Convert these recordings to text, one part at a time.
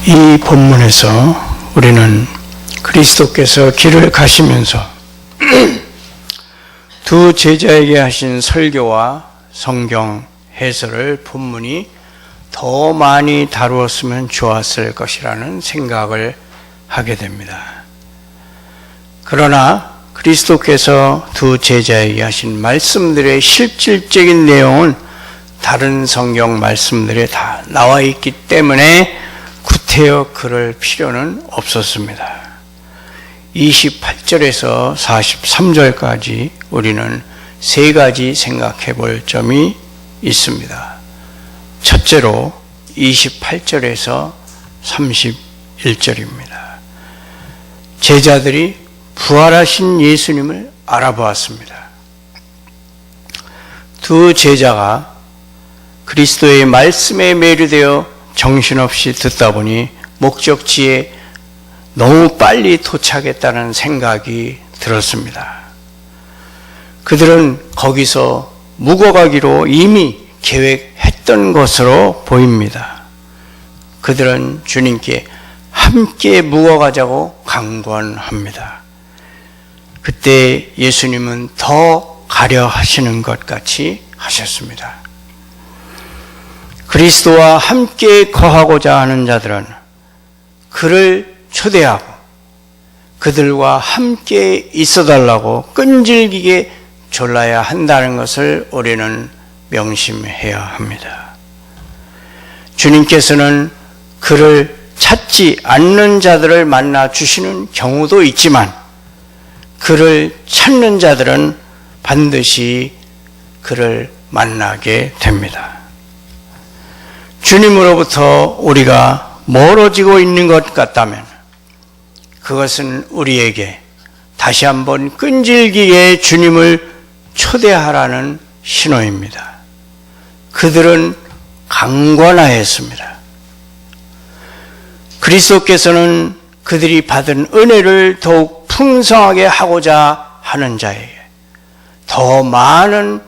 이 본문에서 우리는 그리스도께서 길을 가시면서 두 제자에게 하신 설교와 성경 해설을 본문이 더 많이 다루었으면 좋았을 것이라는 생각을 하게 됩니다. 그러나 그리스도께서 두 제자에게 하신 말씀들의 실질적인 내용은 다른 성경 말씀들에 다 나와 있기 때문에 구태여 그럴 필요는 없었습니다. 28절에서 43절까지 우리는 세 가지 생각해 볼 점이 있습니다. 첫째로 28절에서 31절입니다. 제자들이 부활하신 예수님을 알아보았습니다. 두 제자가 그리스도의 말씀에 매료되어 정신없이 듣다 보니 목적지에 너무 빨리 도착했다는 생각이 들었습니다. 그들은 거기서 묵어가기로 이미 계획했던 것으로 보입니다. 그들은 주님께 함께 묵어가자고 강권합니다. 그때 예수님은 더 가려 하시는 것 같이 하셨습니다. 그리스도와 함께 거하고자 하는 자들은 그를 초대하고 그들과 함께 있어달라고 끈질기게 졸라야 한다는 것을 우리는 명심해야 합니다. 주님께서는 그를 찾지 않는 자들을 만나 주시는 경우도 있지만 그를 찾는 자들은 반드시 그를 만나게 됩니다. 주님으로부터 우리가 멀어지고 있는 것 같다면 그것은 우리에게 다시 한번 끈질기게 주님을 초대하라는 신호입니다. 그들은 강권하였습니다. 그리스도께서는 그들이 받은 은혜를 더욱 풍성하게 하고자 하는 자에게 더 많은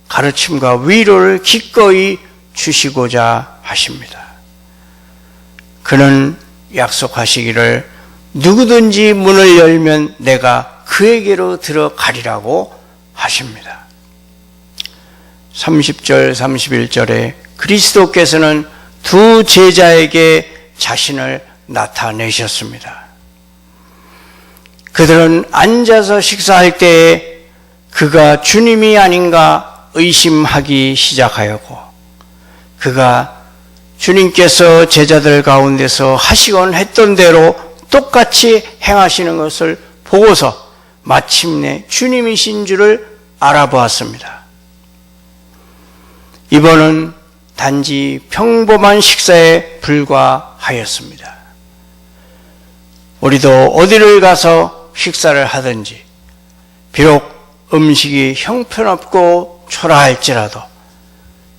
가르침과 위로를 기꺼이 주시고자 하십니다. 그는 약속하시기를 누구든지 문을 열면 내가 그에게로 들어가리라고 하십니다. 30절, 31절에 그리스도께서는 두 제자에게 자신을 나타내셨습니다. 그들은 앉아서 식사할 때에 그가 주님이 아닌가 의심하기 시작하였고 그가 주님께서 제자들 가운데서 하시곤 했던 대로 똑같이 행하시는 것을 보고서 마침내 주님이신 줄을 알아보았습니다. 이번은 단지 평범한 식사에 불과하였습니다. 우리도 어디를 가서 식사를 하든지 비록 음식이 형편없고 초라할지라도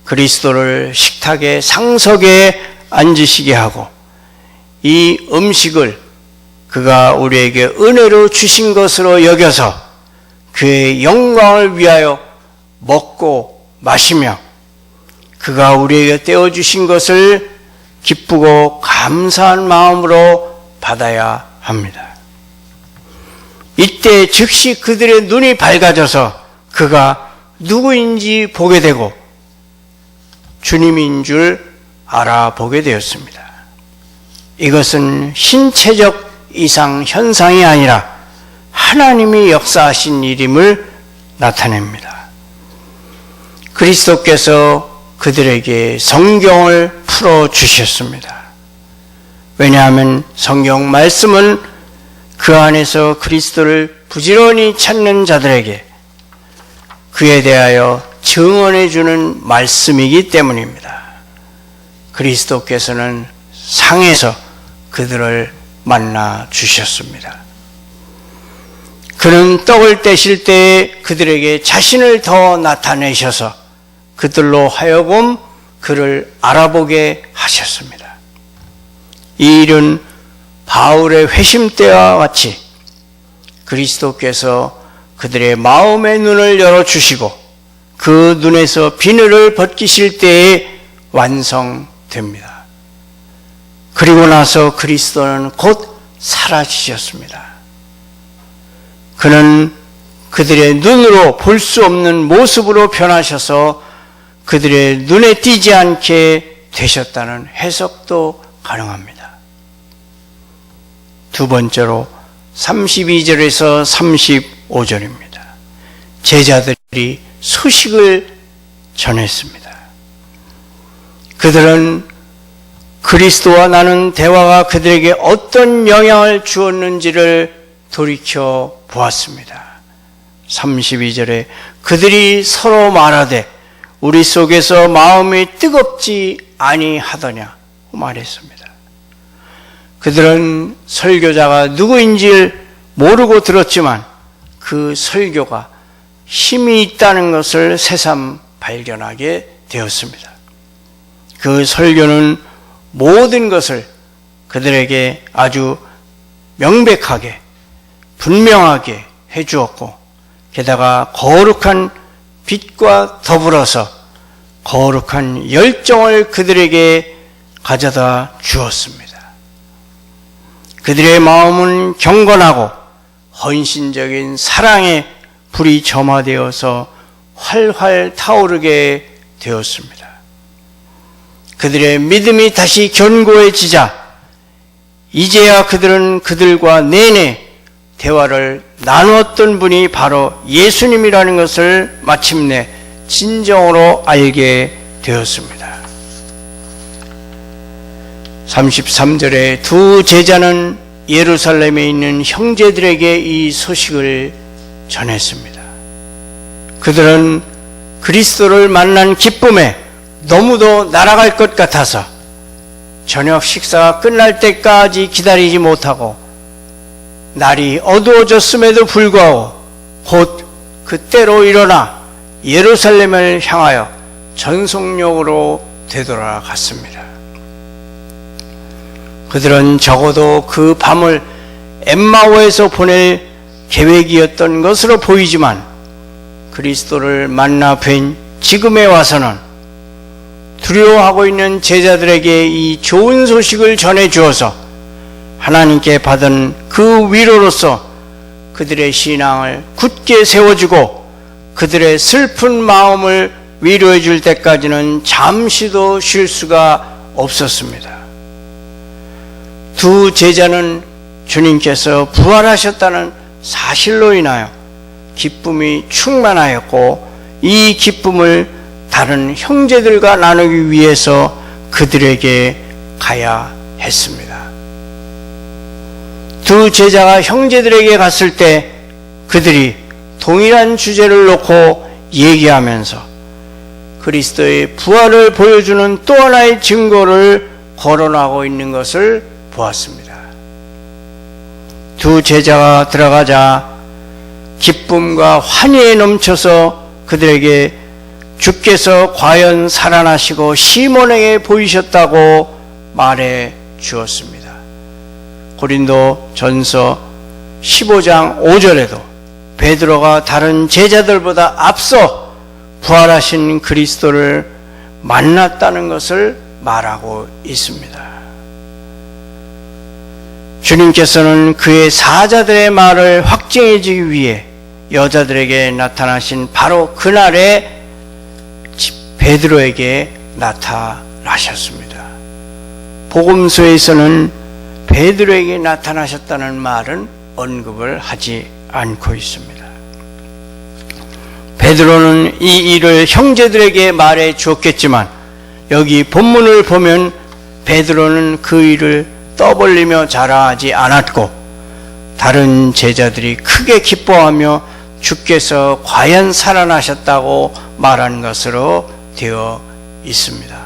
그리스도를 식탁의 상석에 앉으시게 하고 이 음식을 그가 우리에게 은혜로 주신 것으로 여겨서 그의 영광을 위하여 먹고 마시며 그가 우리에게 떼어주신 것을 기쁘고 감사한 마음으로 받아야 합니다. 이때 즉시 그들의 눈이 밝아져서 그가 누구인지 보게 되고 주님인 줄 알아보게 되었습니다. 이것은 신체적 이상 현상이 아니라 하나님이 역사하신 일임을 나타냅니다. 그리스도께서 그들에게 성경을 풀어주셨습니다. 왜냐하면 성경 말씀은 그 안에서 그리스도를 부지런히 찾는 자들에게 그에 대하여 증언해 주는 말씀이기 때문입니다. 그리스도께서는 상에서 그들을 만나 주셨습니다. 그는 떡을 떼실 때에 그들에게 자신을 더 나타내셔서 그들로 하여금 그를 알아보게 하셨습니다. 이 일은 바울의 회심 때와 같이 그리스도께서 그들의 마음의 눈을 열어주시고 그 눈에서 비늘을 벗기실 때에 완성됩니다. 그리고 나서 그리스도는 곧 사라지셨습니다. 그는 그들의 눈으로 볼 수 없는 모습으로 변하셔서 그들의 눈에 띄지 않게 되셨다는 해석도 가능합니다. 두 번째로 32절에서 35절입니다. 제자들이 소식을 전했습니다. 그들은 그리스도와 나눈 대화가 그들에게 어떤 영향을 주었는지를 돌이켜 보았습니다. 32절에 그들이 서로 말하되 우리 속에서 마음이 뜨겁지 아니하더냐 말했습니다. 그들은 설교자가 누구인지를 모르고 들었지만 그 설교가 힘이 있다는 것을 새삼 발견하게 되었습니다. 그 설교는 모든 것을 그들에게 아주 명백하게 분명하게 해주었고 게다가 거룩한 빛과 더불어서 거룩한 열정을 그들에게 가져다 주었습니다. 그들의 마음은 경건하고 헌신적인 사랑에 불이 점화되어서 활활 타오르게 되었습니다. 그들의 믿음이 다시 견고해지자 이제야 그들은 그들과 내내 대화를 나누었던 분이 바로 예수님이라는 것을 마침내 진정으로 알게 되었습니다. 33절에 두 제자는 예루살렘에 있는 형제들에게 이 소식을 전했습니다. 그들은 그리스도를 만난 기쁨에 너무도 날아갈 것 같아서 저녁 식사가 끝날 때까지 기다리지 못하고 날이 어두워졌음에도 불구하고 곧 그때로 일어나 예루살렘을 향하여 전속력으로 되돌아갔습니다. 그들은 적어도 그 밤을 엠마오에서 보낼 계획이었던 것으로 보이지만 그리스도를 만나 뵌 지금에 와서는 두려워하고 있는 제자들에게 이 좋은 소식을 전해 주어서 하나님께 받은 그 위로로서 그들의 신앙을 굳게 세워주고 그들의 슬픈 마음을 위로해 줄 때까지는 잠시도 쉴 수가 없었습니다. 두 제자는 주님께서 부활하셨다는 사실로 인하여 기쁨이 충만하였고 이 기쁨을 다른 형제들과 나누기 위해서 그들에게 가야 했습니다. 두 제자가 형제들에게 갔을 때 그들이 동일한 주제를 놓고 얘기하면서 그리스도의 부활을 보여주는 또 하나의 증거를 거론하고 있는 것을 보았습니다. 두 제자가 들어가자 기쁨과 환희에 넘쳐서 그들에게 주께서 과연 살아나시고 시몬에게 보이셨다고 말해 주었습니다. 고린도 전서 15장 5절에도 베드로가 다른 제자들보다 앞서 부활하신 그리스도를 만났다는 것을 말하고 있습니다. 주님께서는 그의 사자들의 말을 확증해 주기 위해 여자들에게 나타나신 바로 그날에 베드로에게 나타나셨습니다. 복음서에서는 베드로에게 나타나셨다는 말은 언급을 하지 않고 있습니다. 베드로는 이 일을 형제들에게 말해 주었겠지만 여기 본문을 보면 베드로는 그 일을 떠벌리며 자랑하지 않았고 다른 제자들이 크게 기뻐하며 주께서 과연 살아나셨다고 말한 것으로 되어 있습니다.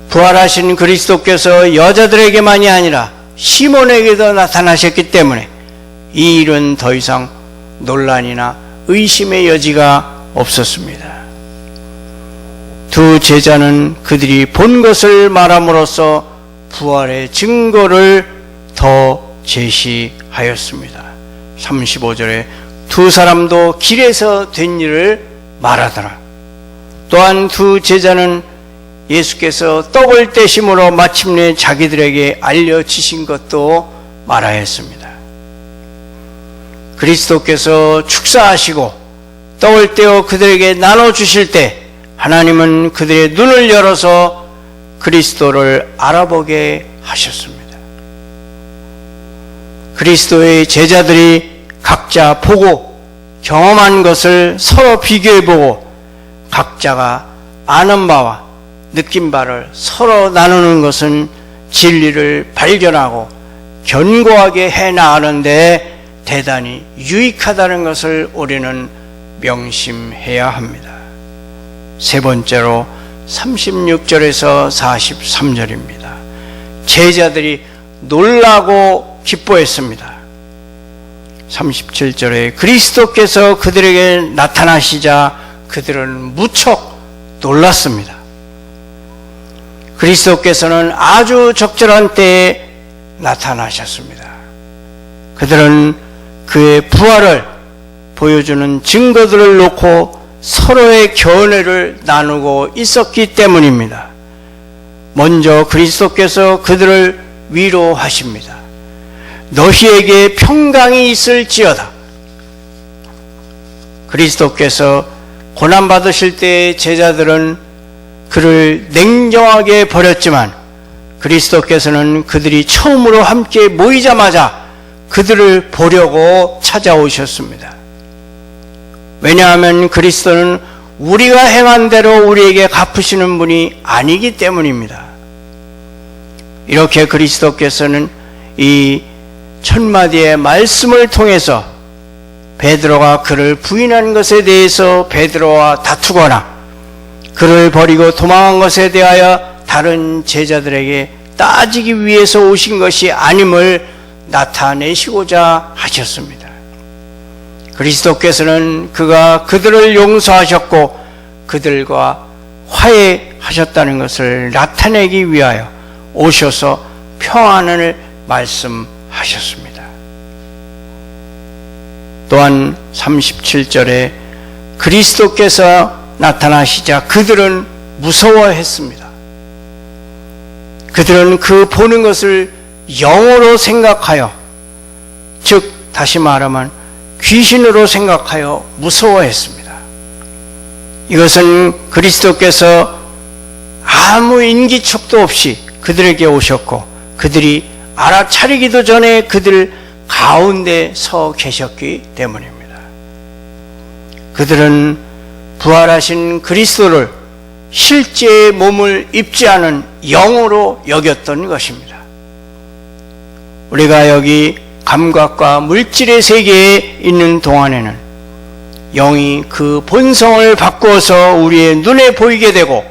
부활하신 그리스도께서 여자들에게만이 아니라 시몬에게도 나타나셨기 때문에 이 일은 더 이상 논란이나 의심의 여지가 없었습니다. 두 제자는 그들이 본 것을 말함으로써 부활의 증거를 더 제시하였습니다. 35절에 두 사람도 길에서 된 일을 말하더라. 또한 두 제자는 예수께서 떡을 떼심으로 마침내 자기들에게 알려지신 것도 말하였습니다. 그리스도께서 축사하시고 떡을 떼어 그들에게 나눠주실 때 하나님은 그들의 눈을 열어서 그리스도를 알아보게 하셨습니다. 그리스도의 제자들이 각자 보고 경험한 것을 서로 비교해보고 각자가 아는 바와 느낀 바를 서로 나누는 것은 진리를 발견하고 견고하게 해나가는데 대단히 유익하다는 것을 우리는 명심해야 합니다. 세 번째로 36절에서 43절입니다. 제자들이 놀라고 기뻐했습니다. 37절에 그리스도께서 그들에게 나타나시자 그들은 무척 놀랐습니다. 그리스도께서는 아주 적절한 때에 나타나셨습니다. 그들은 그의 부활을 보여주는 증거들을 놓고 서로의 견해를 나누고 있었기 때문입니다. 먼저 그리스도께서 그들을 위로하십니다. 너희에게 평강이 있을지어다. 그리스도께서 고난받으실 때 제자들은 그를 냉정하게 버렸지만 그리스도께서는 그들이 처음으로 함께 모이자마자 그들을 보려고 찾아오셨습니다. 왜냐하면 그리스도는 우리가 행한 대로 우리에게 갚으시는 분이 아니기 때문입니다. 이렇게 그리스도께서는 이 천마디의 말씀을 통해서 베드로가 그를 부인한 것에 대해서 베드로와 다투거나 그를 버리고 도망한 것에 대하여 다른 제자들에게 따지기 위해서 오신 것이 아님을 나타내시고자 하셨습니다. 그리스도께서는 그가 그들을 용서하셨고 그들과 화해하셨다는 것을 나타내기 위하여 오셔서 평안을 말씀하셨습니다. 또한 37절에 그리스도께서 나타나시자 그들은 무서워했습니다. 그들은 그 보는 것을 영으로 생각하여, 즉 다시 말하면 귀신으로 생각하여 무서워했습니다. 이것은 그리스도께서 아무 인기척도 없이 그들에게 오셨고 그들이 알아차리기도 전에 그들 가운데 서 계셨기 때문입니다. 그들은 부활하신 그리스도를 실제의 몸을 입지 않은 영으로 여겼던 것입니다. 우리가 여기 감각과 물질의 세계에 있는 동안에는 영이 그 본성을 바꾸어서 우리의 눈에 보이게 되고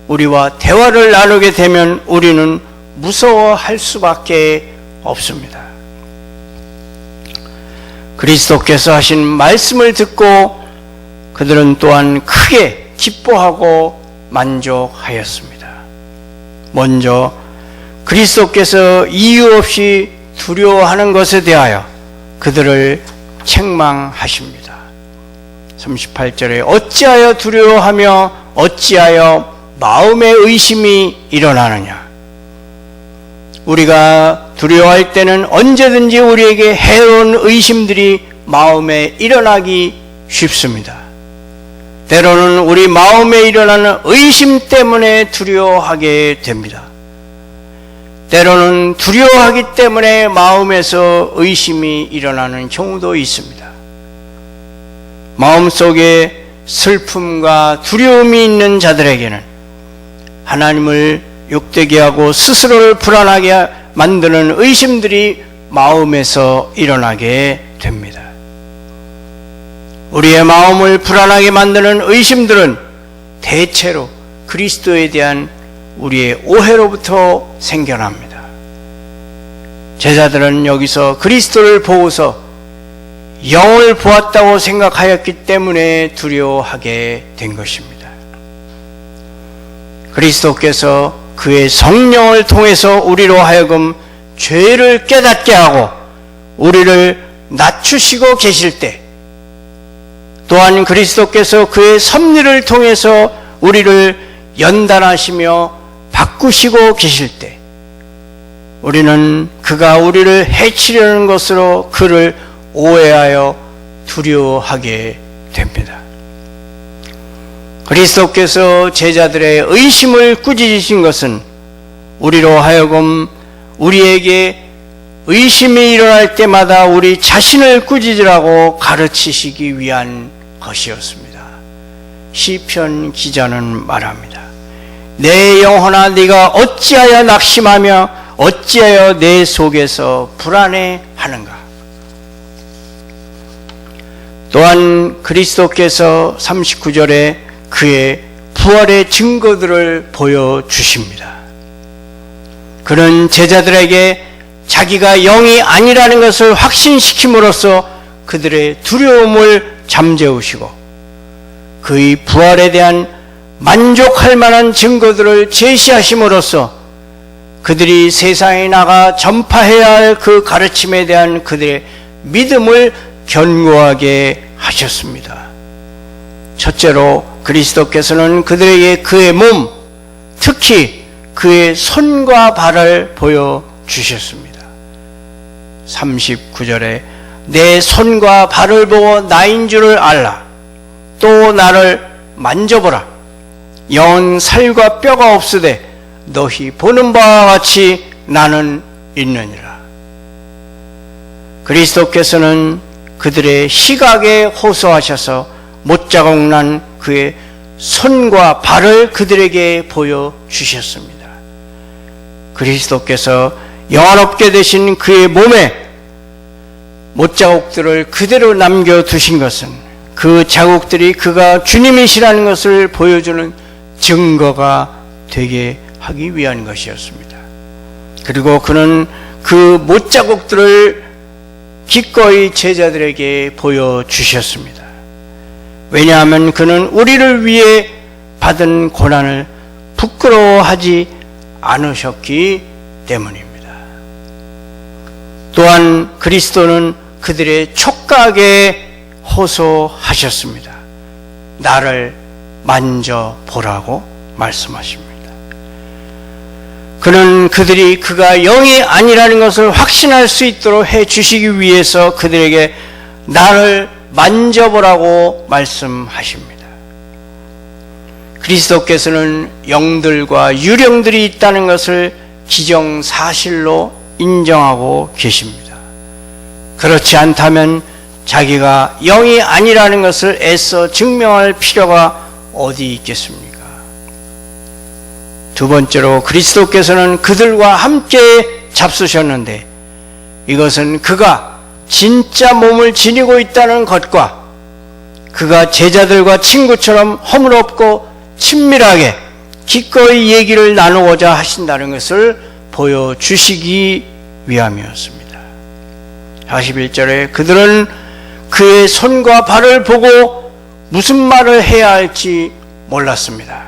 우리와 대화를 나누게 되면 우리는 무서워할 수밖에 없습니다. 그리스도께서 하신 말씀을 듣고 그들은 또한 크게 기뻐하고 만족하였습니다. 먼저 그리스도께서 이유 없이 두려워하는 것에 대하여 그들을 책망하십니다. 38절에 어찌하여 두려워하며 어찌하여 마음의 의심이 일어나느냐. 우리가 두려워할 때는 언제든지 우리에게 해로운 의심들이 마음에 일어나기 쉽습니다. 때로는 우리 마음에 일어나는 의심 때문에 두려워하게 됩니다. 때로는 두려워하기 때문에 마음에서 의심이 일어나는 경우도 있습니다. 마음속에 슬픔과 두려움이 있는 자들에게는 하나님을 욕되게 하고 스스로를 불안하게 만드는 의심들이 마음에서 일어나게 됩니다. 우리의 마음을 불안하게 만드는 의심들은 대체로 그리스도에 대한 우리의 오해로부터 생겨납니다. 제자들은 여기서 그리스도를 보고서 영을 보았다고 생각하였기 때문에 두려워하게 된 것입니다. 그리스도께서 그의 성령을 통해서 우리로 하여금 죄를 깨닫게 하고 우리를 낮추시고 계실 때, 또한 그리스도께서 그의 섭리를 통해서 우리를 연단하시며 바꾸시고 계실 때 우리는 그가 우리를 해치려는 것으로 그를 오해하여 두려워하게 됩니다. 그리스도께서 제자들의 의심을 꾸짖으신 것은 우리로 하여금 우리에게 의심이 일어날 때마다 우리 자신을 꾸짖으라고 가르치시기 위한 것이었습니다. 시편 기자는 말합니다. 내 영혼아 네가 어찌하여 낙심하며 어찌하여 내 속에서 불안해하는가. 또한 그리스도께서 39절에 그의 부활의 증거들을 보여주십니다. 그는 제자들에게 자기가 영이 아니라는 것을 확신시킴으로써 그들의 두려움을 잠재우시고 그의 부활에 대한 만족할 만한 증거들을 제시하심으로써 그들이 세상에 나가 전파해야 할 그 가르침에 대한 그들의 믿음을 견고하게 하셨습니다. 첫째로 그리스도께서는 그들에게 그의 몸, 특히 그의 손과 발을 보여주셨습니다. 39절에 내 손과 발을 보고 나인 줄을 알라. 또 나를 만져보라. 영 살과 뼈가 없으되 너희 보는 바와 같이 나는 있느니라. 그리스도께서는 그들의 시각에 호소하셔서 못자국 난 그의 손과 발을 그들에게 보여주셨습니다. 그리스도께서 영원없게 되신 그의 몸에 못자국들을 그대로 남겨두신 것은 그 자국들이 그가 주님이시라는 것을 보여주는 증거가 되게 하기 위한 것이었습니다. 그리고 그는 그 못자국들을 기꺼이 제자들에게 보여주셨습니다. 왜냐하면 그는 우리를 위해 받은 고난을 부끄러워하지 않으셨기 때문입니다. 또한 그리스도는 그들의 촉각에 호소하셨습니다. 나를 만져보라고 말씀하십니다. 그는 그들이 그가 영이 아니라는 것을 확신할 수 있도록 해주시기 위해서 그들에게 나를 만져보라고 말씀하십니다. 그리스도께서는 영들과 유령들이 있다는 것을 기정사실로 인정하고 계십니다. 그렇지 않다면 자기가 영이 아니라는 것을 애써 증명할 필요가 어디 있겠습니까? 두 번째로 그리스도께서는 그들과 함께 잡수셨는데 이것은 그가 진짜 몸을 지니고 있다는 것과 그가 제자들과 친구처럼 허물없고 친밀하게 기꺼이 얘기를 나누고자 하신다는 것을 보여주시기 위함이었습니다. 41절에 그들은 그의 손과 발을 보고 무슨 말을 해야 할지 몰랐습니다.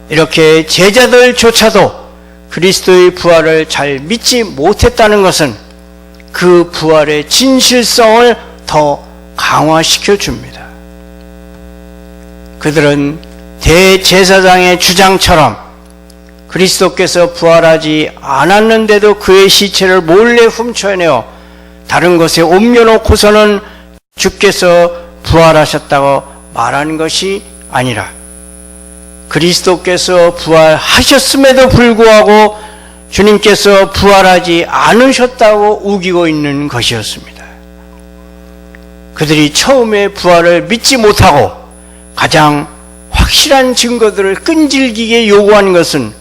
이렇게 제자들조차도 그리스도의 부활을 잘 믿지 못했다는 것은 그 부활의 진실성을 더 강화시켜 줍니다. 그들은 대제사장의 주장처럼 그리스도께서 부활하지 않았는데도 그의 시체를 몰래 훔쳐내어 다른 곳에 옮겨놓고서는 주께서 부활하셨다고 말하는 것이 아니라 그리스도께서 부활하셨음에도 불구하고 주님께서 부활하지 않으셨다고 우기고 있는 것이었습니다. 그들이 처음에 부활을 믿지 못하고 가장 확실한 증거들을 끈질기게 요구하는 것은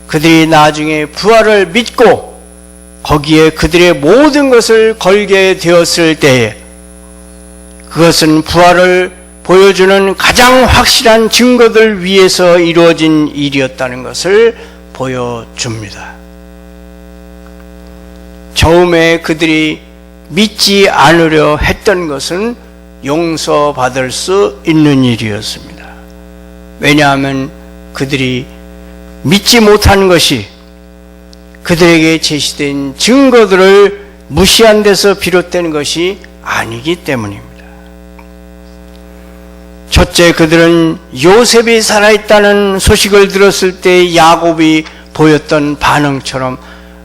그들이 나중에 부활을 믿고 거기에 그들의 모든 것을 걸게 되었을 때에 그것은 부활을 보여주는 가장 확실한 증거들 위에서 이루어진 일이었다는 것을 보여줍니다. 처음에 그들이 믿지 않으려 했던 것은 용서받을 수 있는 일이었습니다. 왜냐하면 그들이 믿지 못한 것이 그들에게 제시된 증거들을 무시한 데서 비롯된 것이 아니기 때문입니다. 첫째, 그들은 요셉이 살아있다는 소식을 들었을 때 야곱이 보였던 반응처럼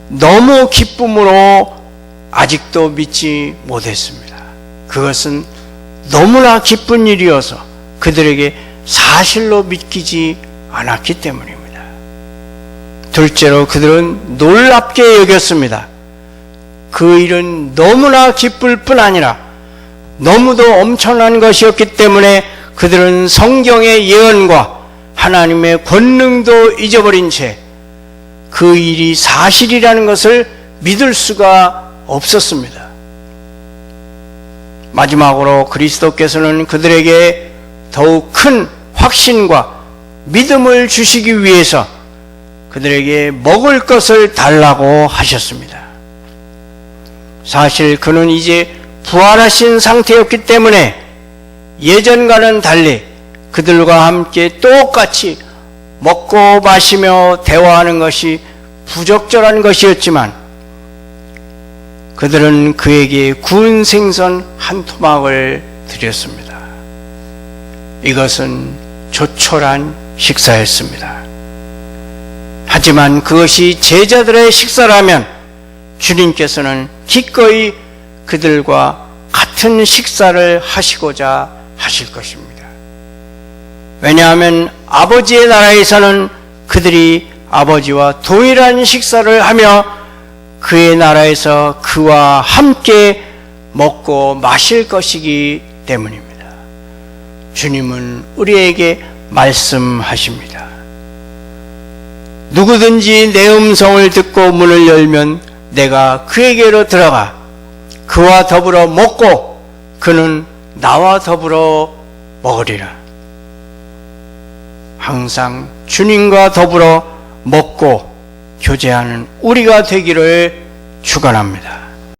너무 기쁨으로 아직도 믿지 못했습니다. 그것은 너무나 기쁜 일이어서 그들에게 사실로 믿기지 않았기 때문입니다. 둘째로, 그들은 놀랍게 여겼습니다. 그 일은 너무나 기쁠 뿐 아니라 너무도 엄청난 것이었기 때문에 그들은 성경의 예언과 하나님의 권능도 잊어버린 채 그 일이 사실이라는 것을 믿을 수가 없었습니다. 마지막으로 그리스도께서는 그들에게 더욱 큰 확신과 믿음을 주시기 위해서 그들에게 먹을 것을 달라고 하셨습니다. 사실 그는 이제 부활하신 상태였기 때문에 예전과는 달리 그들과 함께 똑같이 먹고 마시며 대화하는 것이 부적절한 것이었지만 그들은 그에게 구운 생선 한 토막을 드렸습니다. 이것은 조촐한 식사였습니다. 하지만 그것이 제자들의 식사라면 주님께서는 기꺼이 그들과 같은 식사를 하시고자 하실 것입니다. 왜냐하면 아버지의 나라에서는 그들이 아버지와 동일한 식사를 하며 그의 나라에서 그와 함께 먹고 마실 것이기 때문입니다. 주님은 우리에게 말씀하십니다. 누구든지 내 음성을 듣고 문을 열면 내가 그에게로 들어가 그와 더불어 먹고 그는 나와 더불어 먹으리라. 항상 주님과 더불어 먹고 교제하는 우리가 되기를 축원합니다.